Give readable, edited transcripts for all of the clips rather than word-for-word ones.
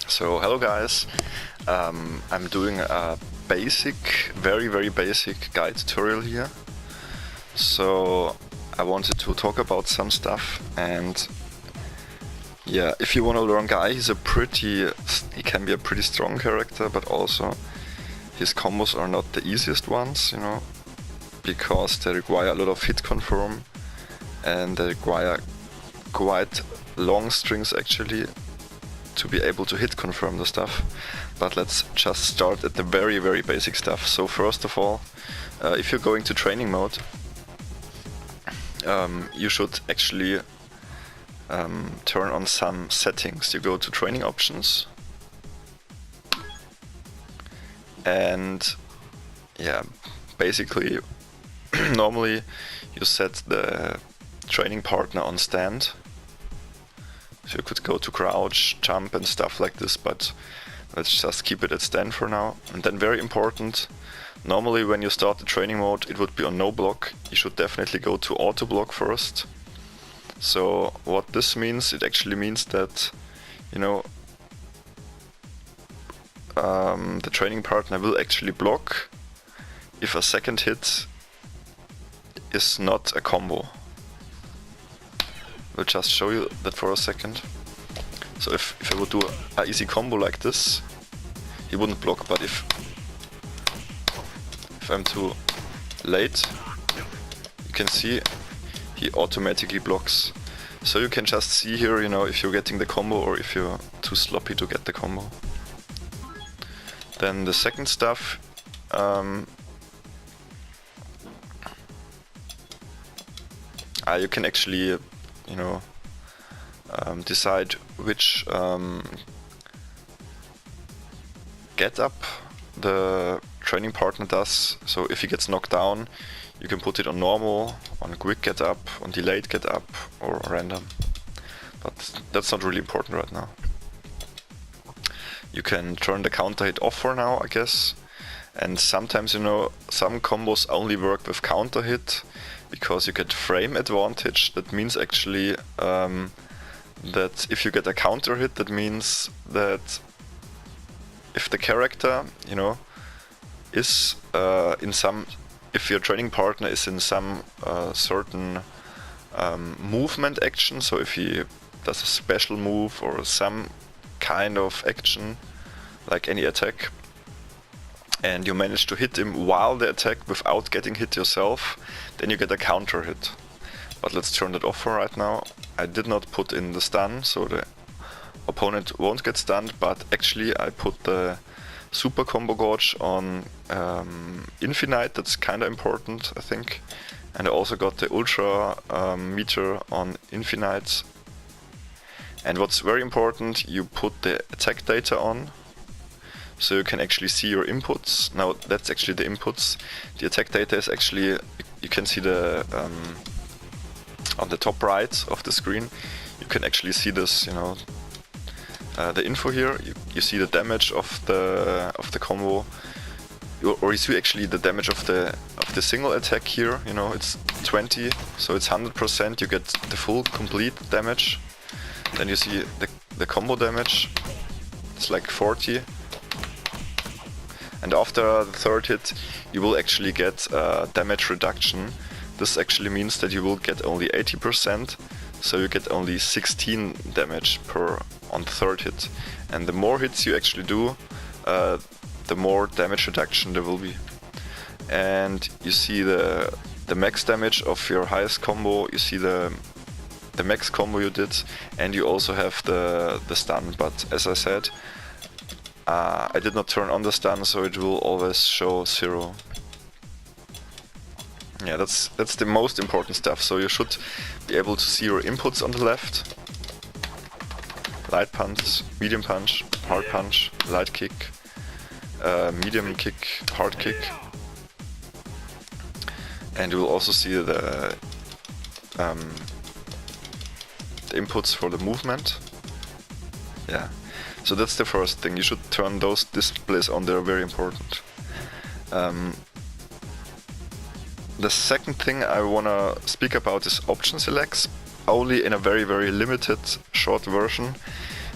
So hello guys, I'm doing a basic, very basic guide tutorial here. So I wanted to talk about some stuff, and yeah, if you want to learn Guy, he can be a pretty strong character, but also his combos are not the easiest ones, you know, because they require a lot of hit confirm and they require quite long strings actually to be able to hit confirm the stuff. But let's just start at the very basic stuff. So first of all, if you're going to training mode, you should actually turn on some settings. You go to training options, and yeah, basically normally you set the training partner on stand. So you could go to crouch, jump and stuff like this, but let's just keep it at stand for now. And then very important, normally when you start the training mode it would be on no block. You should definitely go to auto block first. So what this means, it actually means that, you know, the training partner will actually block if a second hit is not a combo. We'll just show you that for a second. So if I would do an easy combo like this, he wouldn't block, but if I'm too late, you can see he automatically blocks. So you can just see here, you know, if you're getting the combo or if you're too sloppy to get the combo. Then the second stuff, you can actually, you know, decide which get up the training partner does. So if he gets knocked down, you can put it on normal, on quick get up, on delayed get up, or random. But that's not really important right now. You can turn the counter hit off for now, I guess. And sometimes, you know, some combos only work with counter hit because you get frame advantage. That means actually that if you get a counter hit, that means that if the character, you know, is if your training partner is in some certain movement action, so if he does a special move or some kind of action, like any attack, and you manage to hit him while the attack without getting hit yourself, then you get a counter hit. But let's turn that off for right now. I did not put in the stun, so the opponent won't get stunned, but actually I put the super combo gauge on infinite. That's kinda important, I think. And I also got the ultra meter on infinite. And what's very important, you put the attack data on, so you can actually see your inputs. Now that's actually the inputs. The attack data is actually, you can see the on the top right of the screen, you can actually see this, you know, the info here. You see the damage of the combo, or you see actually the damage of the single attack here. You know, it's 20, so it's 100%. You get the full complete damage. Then you see the combo damage. It's like 40. And after the third hit, you will actually get damage reduction. This actually means that you will get only 80%, so you get only 16 damage on the third hit. And the more hits you actually do, the more damage reduction there will be. And you see the max damage of your highest combo, you see the max combo you did, and you also have the stun. But as I said, I did not turn on the stun, so it will always show 0. Yeah, that's the most important stuff. So you should be able to see your inputs on the left. Light punch, medium punch, hard punch, light kick, medium kick, hard kick. And you will also see the inputs for the movement. Yeah, so that's the first thing. You should turn those displays on, they're very important. The second thing I wanna speak about is option selects. only in a very limited short version.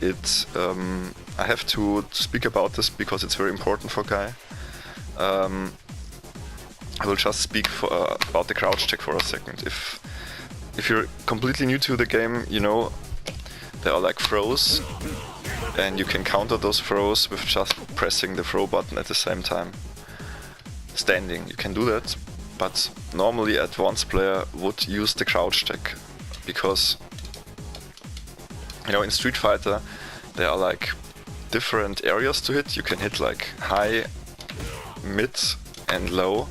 I have to speak about this because it's very important for Guy. I will just speak about the crouch check for a second. If you're completely new to the game, you know there are like throws, and you can counter those throws with just pressing the throw button at the same time. Standing, you can do that, but normally advanced player would use the crouch check because, you know, in Street Fighter there are like different areas to hit. You can hit like high, mid and low,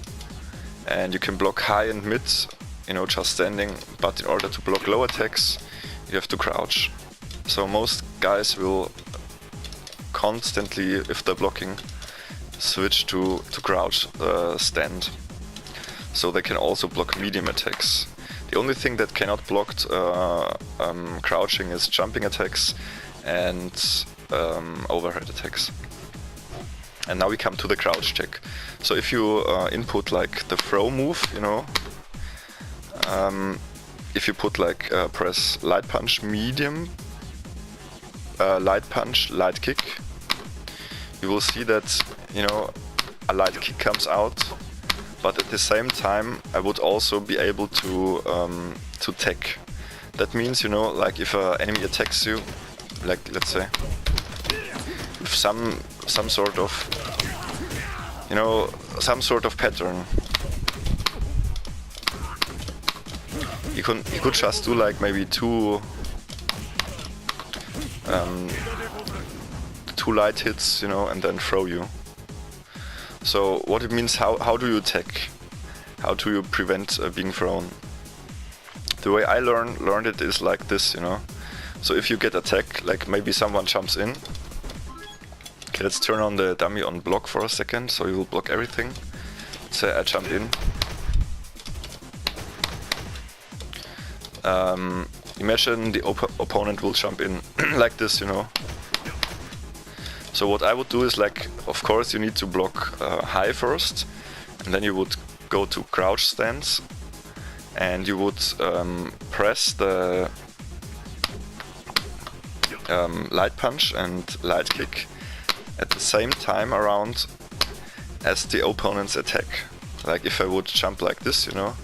and you can block high and mid, you know, just standing, but in order to block low attacks you have to crouch. So most guys will constantly, if they're blocking, switch to crouch stand. So they can also block medium attacks. The only thing that cannot block crouching is jumping attacks and overhead attacks. And now we come to the crouch check. So if you input like the throw move, you know, if you put like press light punch medium, light punch, light kick, you will see that, you know, a light kick comes out, but at the same time I would also be able to tech. That means, you know, like if an enemy attacks you, like let's say with some sort of, you know, some sort of pattern, you could just do like maybe two light hits, you know, and then throw you. So what it means, how do you attack? How do you prevent being thrown? The way I learned it is like this, you know. So if you get attacked, like maybe someone jumps in. Okay, let's turn on the dummy on block for a second, so you will block everything. Let's say I jump in. Imagine the opponent will jump in like this, you know. So what I would do is, like, of course you need to block high first, and then you would go to crouch stance, and you would press the light punch and light kick at the same time around as the opponent's attack. Like if I would jump like this, you know,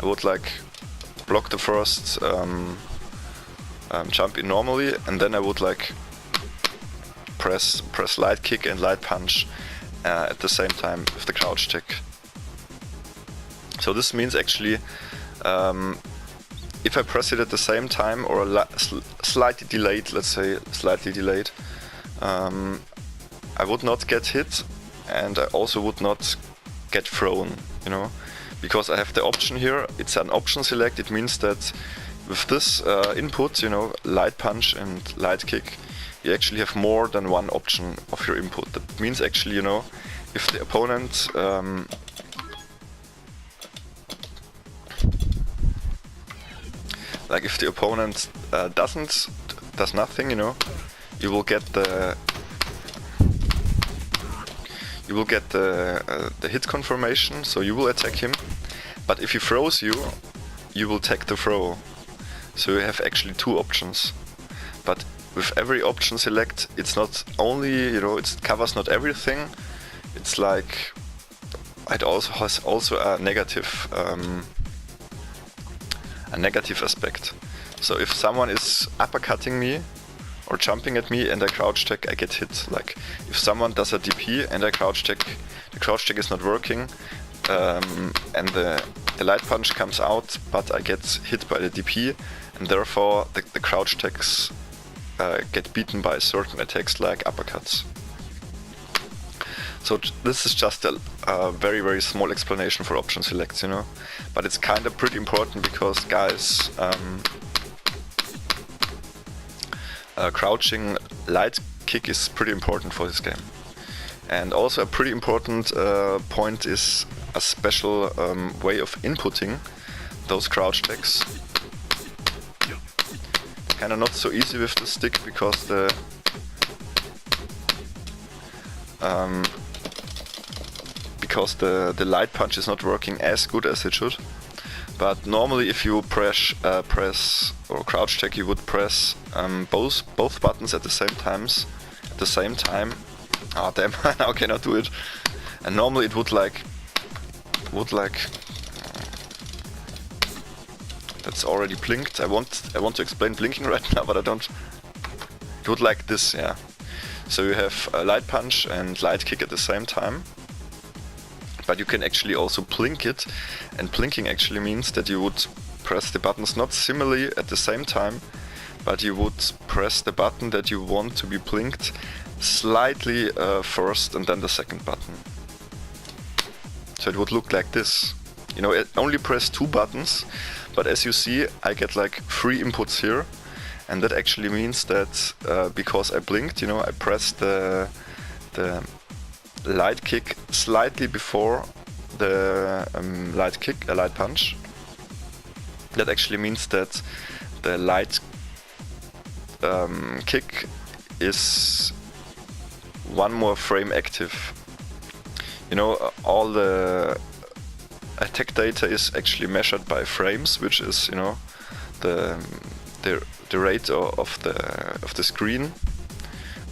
I would like block the first jump in normally, and then I would like press light kick and light punch at the same time with the crouch check. So this means actually if I press it at the same time or slightly delayed, let's say slightly delayed, I would not get hit, and I also would not get thrown, you know, because I have the option here. It's an option select. It means that with this input, you know, light punch and light kick, you actually have more than one option of your input. That means actually, you know, if the opponent like if the opponent does nothing, you know, you will get the hit confirmation, so you will attack him. But if he throws you, you will take the throw. So you have actually two options. But with every option select, it's not only, you know, it covers not everything. It's like it also has a negative aspect. So if someone is uppercutting me or jumping at me and I crouch check, I get hit. Like if someone does a DP and I crouch check, the crouch check is not working, and the light punch comes out, but I get hit by the DP, and therefore the crouch checks get beaten by certain attacks like uppercuts. So this is just a very small explanation for option selects, you know, but it's kind of pretty important because guys, crouching light kick is pretty important for this game. And also a pretty important point is a special way of inputting those crouch checks. Kinda not so easy with the stick because the light punch is not working as good as it should. But normally if you press or crouch check, you would press both buttons at the same time. Ah, damn, now I cannot do it. And normally it would like that's already blinked. I want to explain blinking right now, but I don't. It would like this, yeah. So you have a light punch and light kick at the same time. But you can actually also blink it, and blinking actually means that you would press the buttons not similarly at the same time, but you would press the button that you want to be blinked slightly first and then the second button. So it would look like this. You know, I only press 2 buttons, but as you see, I get like 3 inputs here, and that actually means that because I blinked, you know, I pressed the light kick slightly before the light punch. That actually means that the light kick is 1 more frame active. You know, all the attack data is actually measured by frames, which is, you know, the rate of the screen,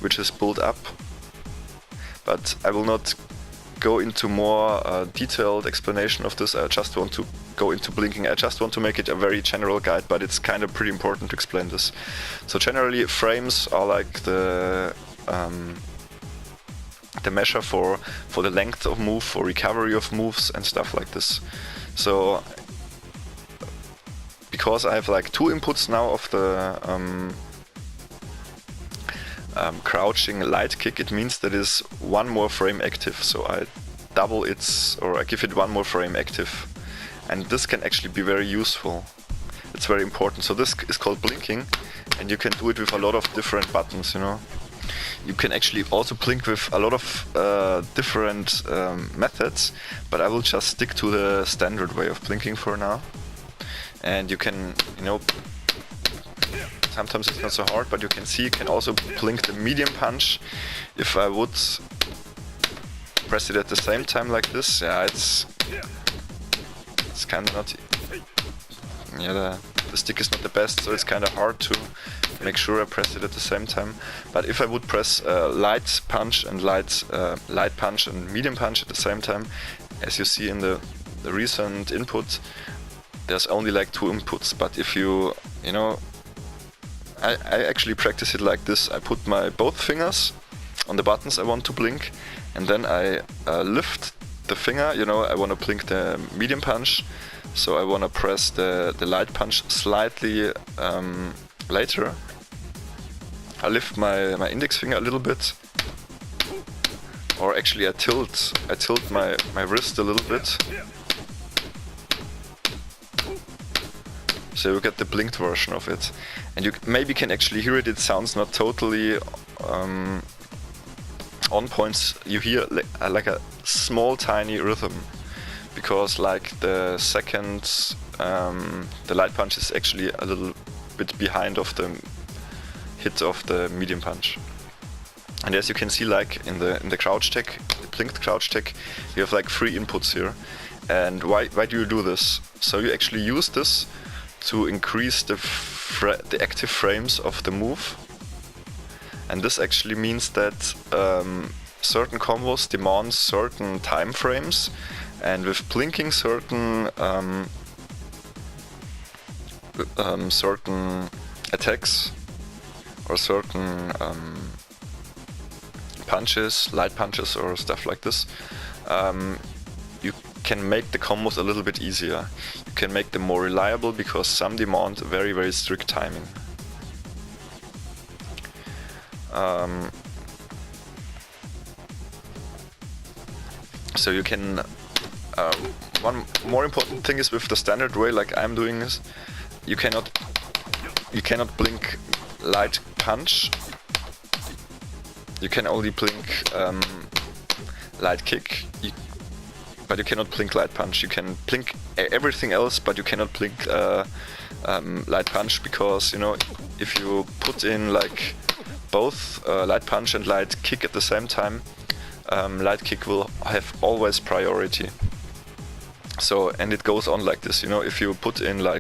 which is built up. But I will not go into more detailed explanation of this. I just want to go into blinking. I just want to make it a very general guide, but it's kind of pretty important to explain this. So generally, frames are like the measure for the length of move, for recovery of moves and stuff like this. So because I have like 2 inputs now of the crouching light kick, it means that is 1 more frame active. So I double its, or I give it 1 more frame active, and this can actually be very useful. It's very important. So this is called blinking, and you can do it with a lot of different buttons, you know. You can actually also blink with a lot of different methods, but I will just stick to the standard way of blinking for now. And you can, you know, sometimes it's not so hard, but you can see you can also blink the medium punch. If I would press it at the same time like this, yeah, it's kind of not. Yeah, the stick is not the best, so it's kind of hard to make sure I press it at the same time. But if I would press light punch and light punch and medium punch at the same time, as you see in the recent input, there's only like 2 inputs. But if you know, I actually practice it like this. I put my both fingers on the buttons I want to blink, and then I lift the finger. You know, I want to blink the medium punch, so I want to press the light punch slightly later. I lift my index finger a little bit, or actually I tilt my wrist a little bit, so you get the blinked version of it. And you maybe can actually hear it. It sounds not totally on points. You hear like a small tiny rhythm, because like the second the light punch is actually a little bit behind of the hit of the medium punch. And as you can see, like in the crouch check, the blinked crouch check, you have like 3 inputs here. And why do you do this? So you actually use this to increase the active frames of the move. And this actually means that certain combos demand certain time frames, and with blinking certain certain attacks or certain punches, light punches or stuff like this, you can make the combos a little bit easier. You can make them more reliable, because some demand very, very strict timing. So you can one more important thing is, with the standard way like I'm doing this, you cannot blink light punch. You can only blink light kick, but you cannot blink light punch. You can blink everything else, but you cannot blink light punch, because, you know, if you put in like both light punch and light kick at the same time, light kick will have always priority. So, and it goes on like this, you know, if you put in like